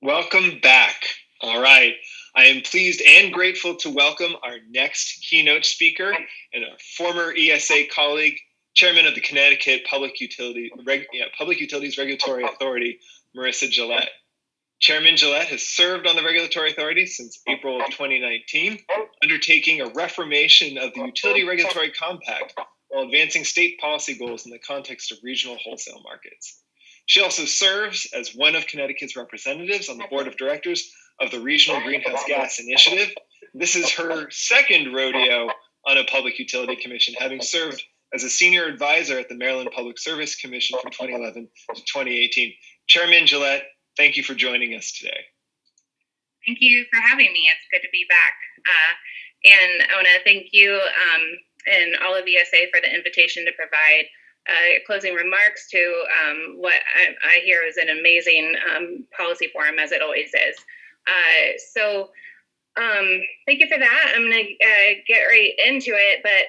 Welcome back. All right. I am pleased and grateful to welcome our next keynote speaker and a former ESA colleague, Chairman of the Connecticut Public Utilities Regulatory Authority, Marissa Gillett. Chairman Gillett has served on the Regulatory Authority since April of 2019, undertaking a reformation of the Utility Regulatory Compact while advancing state policy goals in the context of regional wholesale markets. She also serves as one of Connecticut's representatives on the board of directors of the Regional Greenhouse Gas Initiative. This is her second rodeo on a public utility commission, having served as a senior advisor at the Maryland Public Service Commission from 2011 to 2018. Chairman Gillett, thank you for joining us today. Thank you for having me. It's good to be back. And I want to thank you and all of ESA for the invitation to provide closing remarks to what I hear is an amazing policy forum, as it always is. So thank you for that. I'm going to get right into it, but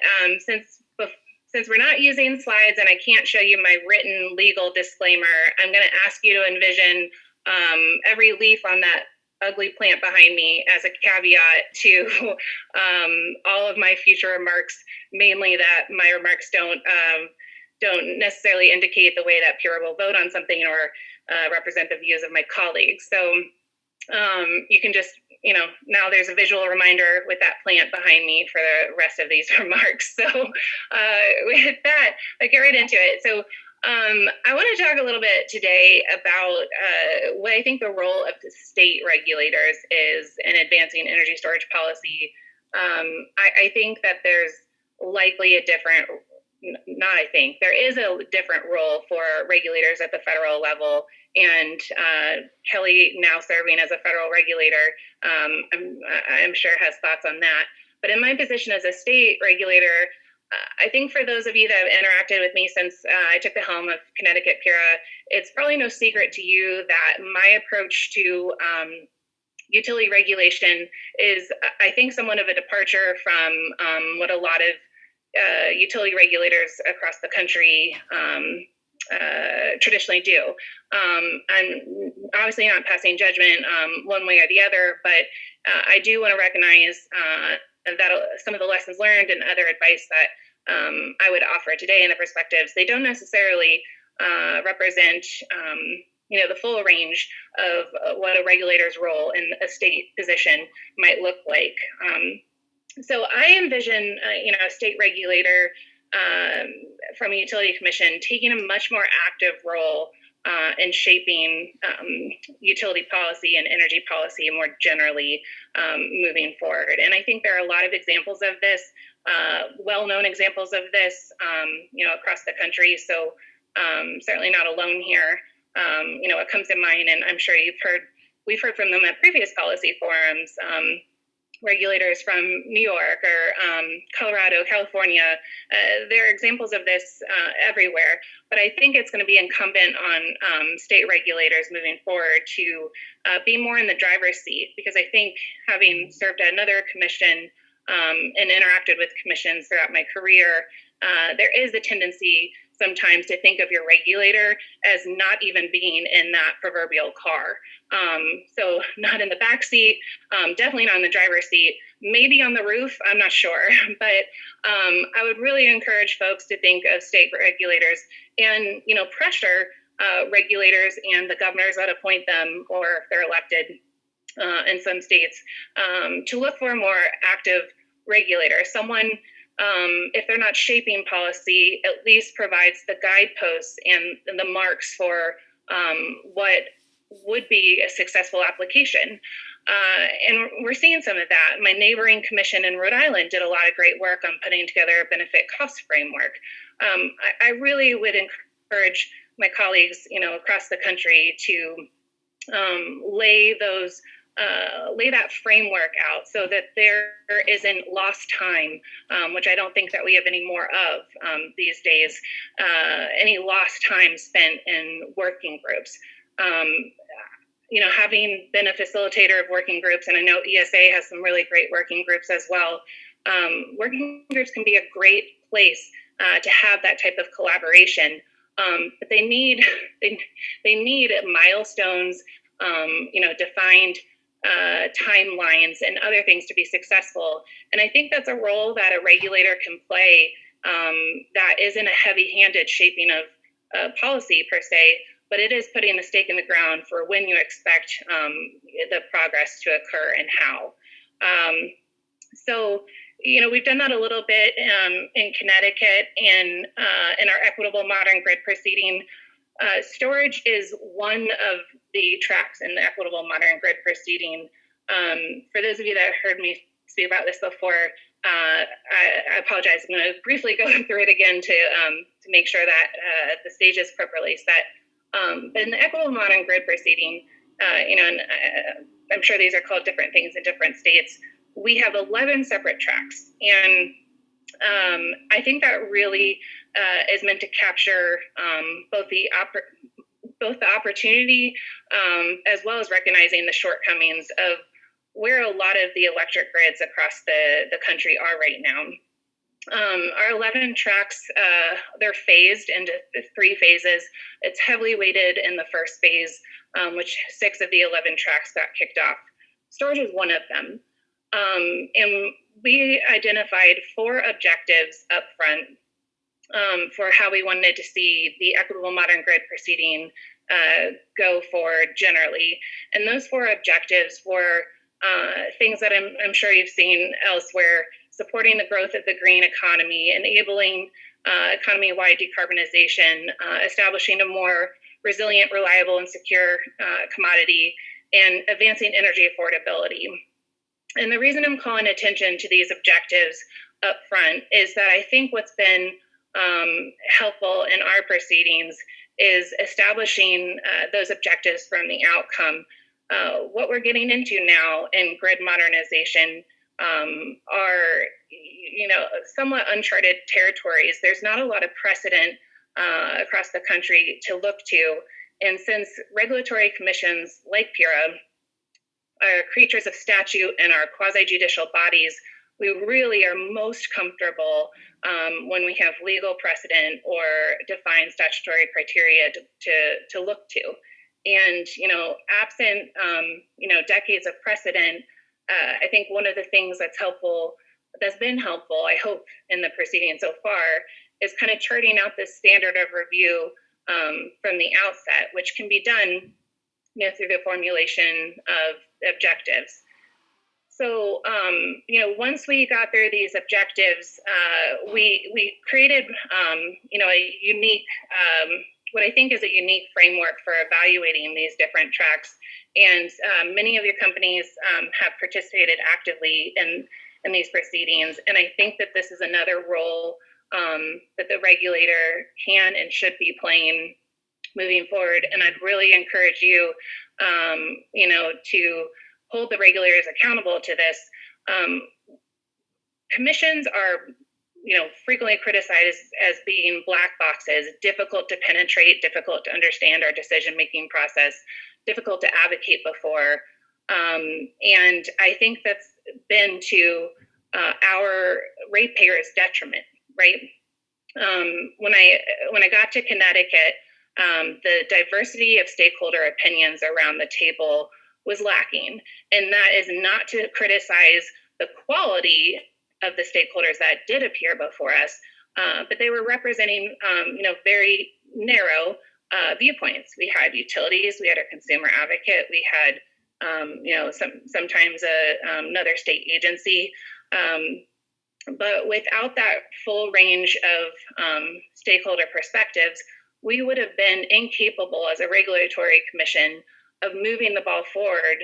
since we're not using slides and I can't show you my written legal disclaimer, I'm going to ask you to envision every leaf on that ugly plant behind me as a caveat to all of my future remarks, mainly that my remarks don't necessarily indicate the way that PURA will vote on something or represent the views of my colleagues. So you can just, now there's a visual reminder with that plant behind me for the rest of these remarks. So with that, I get right into it. So I want to talk a little bit today about what I think the role of the state regulators is in advancing energy storage policy. I think that there's likely there is a different role for regulators at the federal level, and Kelly, now serving as a federal regulator, I'm sure has thoughts on that. But in my position as a state regulator, I think for those of you that have interacted with me since I took the helm of Connecticut PURA, it's probably no secret to you that my approach to utility regulation is, I think, somewhat of a departure from what a lot of utility regulators across the country traditionally do. I'm obviously not passing judgment one way or the other, but I do want to recognize that some of the lessons learned and other advice that I would offer today and the perspectives, they don't necessarily represent the full range of what a regulator's role in a state position might look like. So I envision, a state regulator from a utility commission taking a much more active role in shaping utility policy and energy policy more generally moving forward. And I think there are a lot of examples of this, well-known examples of this, across the country. So certainly not alone here. What comes to mind, and I'm sure we've heard from them at previous policy forums, regulators from New York or Colorado, California. There are examples of this everywhere, but I think it's going to be incumbent on state regulators moving forward to be more in the driver's seat, because I think, having served at another commission and interacted with commissions throughout my career, there is a tendency sometimes to think of your regulator as not even being in that proverbial car. So not in the back seat, definitely not in the driver's seat, maybe on the roof, I'm not sure. But I would really encourage folks to think of state regulators and, pressure regulators and the governors that appoint them, or if they're elected in some states, to look for a more active regulator, someone, if they're not shaping policy, at least provides the guideposts and the marks for what would be a successful application. And we're seeing some of that. My neighboring commission in Rhode Island did a lot of great work on putting together a benefit cost framework. I really would encourage my colleagues, across the country to lay that framework out so that there isn't lost time, which I don't think that we have any more of these days, any lost time spent in working groups. Having been a facilitator of working groups, and I know ESA has some really great working groups as well, working groups can be a great place to have that type of collaboration, but they need milestones defined timelines and other things to be successful. And I think that's a role that a regulator can play that isn't a heavy-handed shaping of policy per se, but it is putting the stake in the ground for when you expect the progress to occur and how. So, we've done that a little bit in Connecticut in our equitable modern grid proceeding. Storage is one of the tracks in the equitable modern grid proceeding. For those of you that heard me speak about this before, I apologize. I'm going to briefly go through it again to make sure that the stage is properly set. But in the equitable modern grid proceeding, and I'm sure these are called different things in different states, we have 11 separate tracks. And I think that really is meant to capture both the opportunity as well as recognizing the shortcomings of where a lot of the electric grids across the country are right now. Our 11 tracks, they're phased into 3 phases. It's heavily weighted in the first phase, which 6 of the 11 tracks got kicked off. Storage is one of them. And we identified 4 objectives up front for how we wanted to see the equitable modern grid proceeding go forward generally. And those 4 objectives were things that I'm sure you've seen elsewhere: supporting the growth of the green economy, enabling economy-wide decarbonization, establishing a more resilient, reliable, and secure commodity, and advancing energy affordability. And the reason I'm calling attention to these objectives up front is that I think what's been helpful in our proceedings is establishing those objectives from the outcome. What we're getting into now in grid modernization are, somewhat uncharted territories. There's not a lot of precedent across the country to look to. And since regulatory commissions like PURA are creatures of statute and are quasi-judicial bodies, we really are most comfortable when we have legal precedent or defined statutory criteria to look to. And, absent, decades of precedent, I think one of the things that's been helpful, I hope, in the proceeding so far, is kind of charting out this standard of review from the outset, which can be done, through the formulation of objectives. So, once we got through these objectives, we created, a unique, what I think is a unique framework for evaluating these different tracks. And many of your companies have participated actively in these proceedings. And I think that this is another role that the regulator can and should be playing moving forward. And I'd really encourage you, to hold the regulators accountable to this. Commissions are, frequently criticized as being black boxes, difficult to penetrate, difficult to understand our decision-making process, difficult to advocate before. And I think that's been to our ratepayers' detriment, right? When I got to Connecticut, the diversity of stakeholder opinions around the table was lacking. And that is not to criticize the quality of the stakeholders that did appear before us, but they were representing, very narrow viewpoints. We had utilities, we had our consumer advocate, we had, sometimes another state agency. But without that full range of stakeholder perspectives, we would have been incapable as a regulatory commission of moving the ball forward.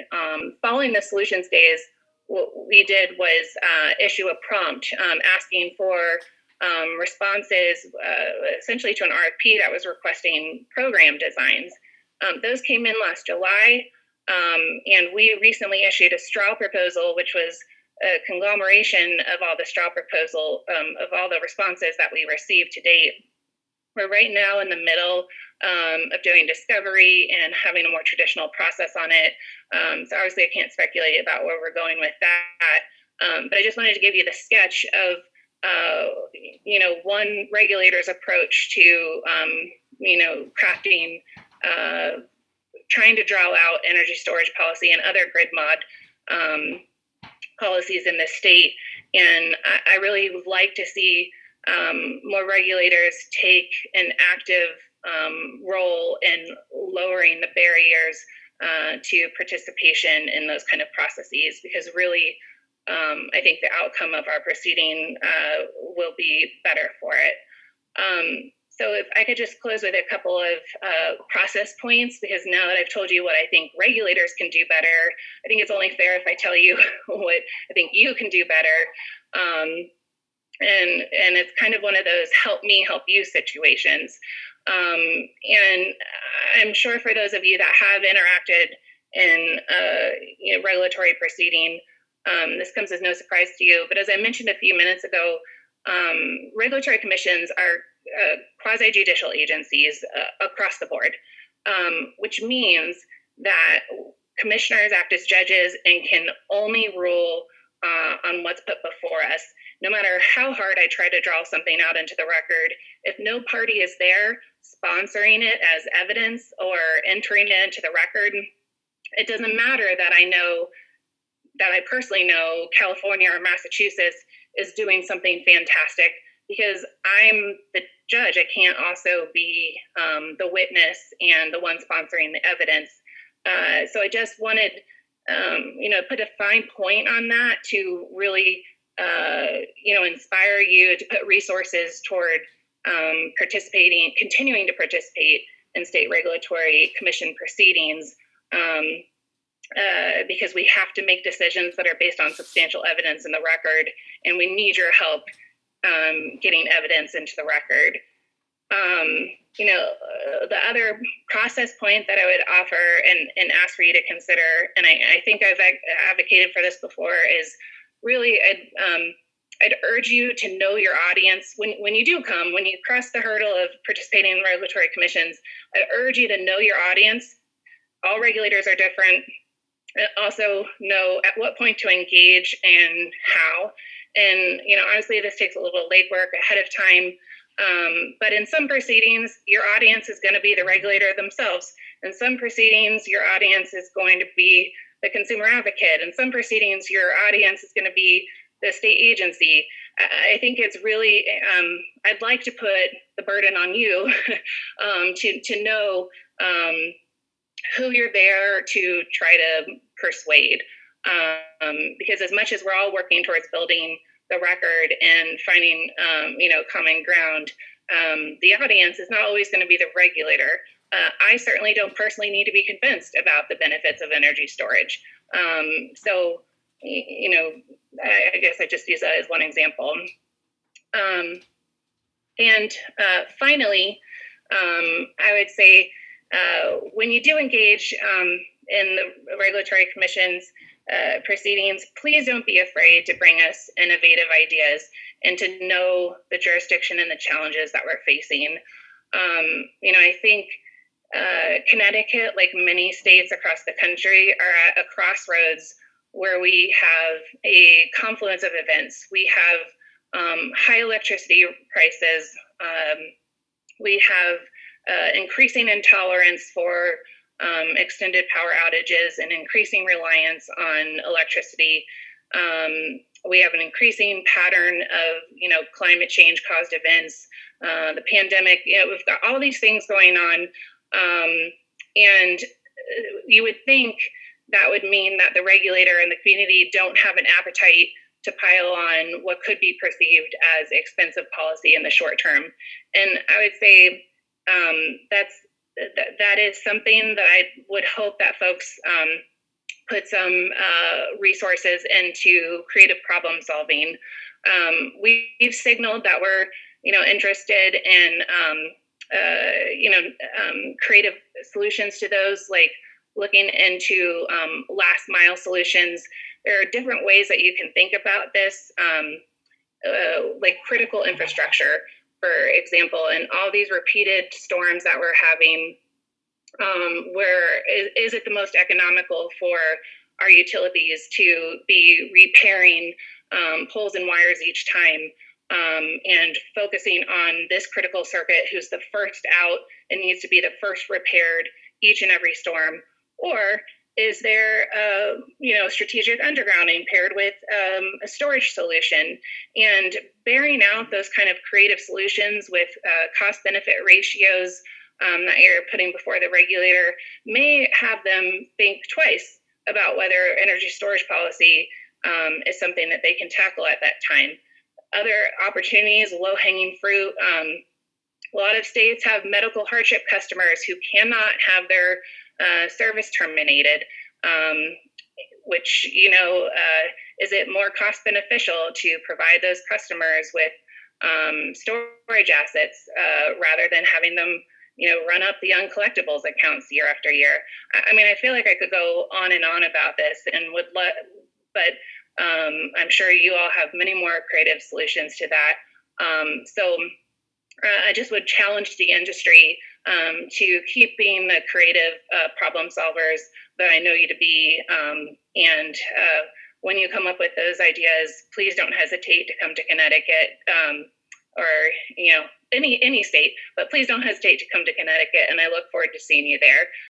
Following the solutions days, what we did was issue a prompt asking for responses essentially to an RFP that was requesting program designs. Those came in last July, and we recently issued a straw proposal, which was a conglomeration of all the straw proposal of all the responses that we received to date. We're right now in the middle of doing discovery and having a more traditional process on it. So obviously I can't speculate about where we're going with that. But I just wanted to give you the sketch of, one regulator's approach to, crafting trying to draw out energy storage policy and other grid mod policies in the state. And I really would like to see more regulators take an active role in lowering the barriers to participation in those kind of processes, because really, I think the outcome of our proceeding will be better for it. So if I could just close with a couple of process points, because now that I've told you what I think regulators can do better, I think it's only fair if I tell you what I think you can do better. And it's kind of one of those help me, help you situations. And I'm sure for those of you that have interacted in regulatory proceeding, this comes as no surprise to you. But as I mentioned a few minutes ago, regulatory commissions are quasi-judicial agencies across the board, which means that commissioners act as judges and can only rule on what's put before us. No matter how hard I try to draw something out into the record, if no party is there sponsoring it as evidence or entering it into the record, it doesn't matter that I personally know California or Massachusetts is doing something fantastic, because I'm the judge. I can't also be the witness and the one sponsoring the evidence. So I just wanted, put a fine point on that to really, inspire you to put resources toward continuing to participate in state regulatory commission proceedings, because we have to make decisions that are based on substantial evidence in the record, and we need your help getting evidence into the record. The other process point that I would offer and ask for you to consider, and I think I've advocated for this before, is really I'd urge you to know your audience. When you do come, when you cross the hurdle of participating in regulatory commissions, I'd urge you to know your audience. All regulators are different. Also know at what point to engage and how. And, honestly, this takes a little legwork ahead of time. But in some proceedings, your audience is going to be the regulator themselves. In some proceedings, your audience is going to be the consumer advocate. In some proceedings, your audience is going to be the state agency. I think it's really, I'd like to put the burden on you to know who you're there to try to persuade. Because as much as we're all working towards building the record and finding, common ground, the audience is not always going to be the regulator. I certainly don't personally need to be convinced about the benefits of energy storage. So, I guess I just use that as one example. And finally, I would say when you do engage in the regulatory commission's proceedings, please don't be afraid to bring us innovative ideas and to know the jurisdiction and the challenges that we're facing. I think Connecticut, like many states across the country, are at a crossroads where we have a confluence of events. We have high electricity prices. We have increasing intolerance for extended power outages and increasing reliance on electricity. We have an increasing pattern of, climate change caused events, the pandemic. We've got all these things going on. And you would think that would mean that the regulator and the community don't have an appetite to pile on what could be perceived as expensive policy in the short term. And I would say that is something that I would hope that folks put some resources into creative problem solving. We've signaled that we're, interested in, creative solutions to those, like looking into last mile solutions. There are different ways that you can think about this, like critical infrastructure, for example, and all these repeated storms that we're having. Where is it the most economical for our utilities to be repairing poles and wires each time, and focusing on this critical circuit who's the first out and needs to be the first repaired, each and every storm? Or is there, strategic undergrounding paired with a storage solution? And bearing out those kind of creative solutions with cost-benefit ratios that you're putting before the regulator may have them think twice about whether energy storage policy is something that they can tackle at that time. Other opportunities, low-hanging fruit. A lot of states have medical hardship customers who cannot have their service terminated, which, is it more cost beneficial to provide those customers with storage assets rather than having them, run up the uncollectibles accounts year after year? I mean, I feel like I could go on and on about this and but I'm sure you all have many more creative solutions to that. So I just would challenge the industry to keep being the creative problem solvers that I know you to be. And when you come up with those ideas, please don't hesitate to come to Connecticut or any state, but please don't hesitate to come to Connecticut. And I look forward to seeing you there.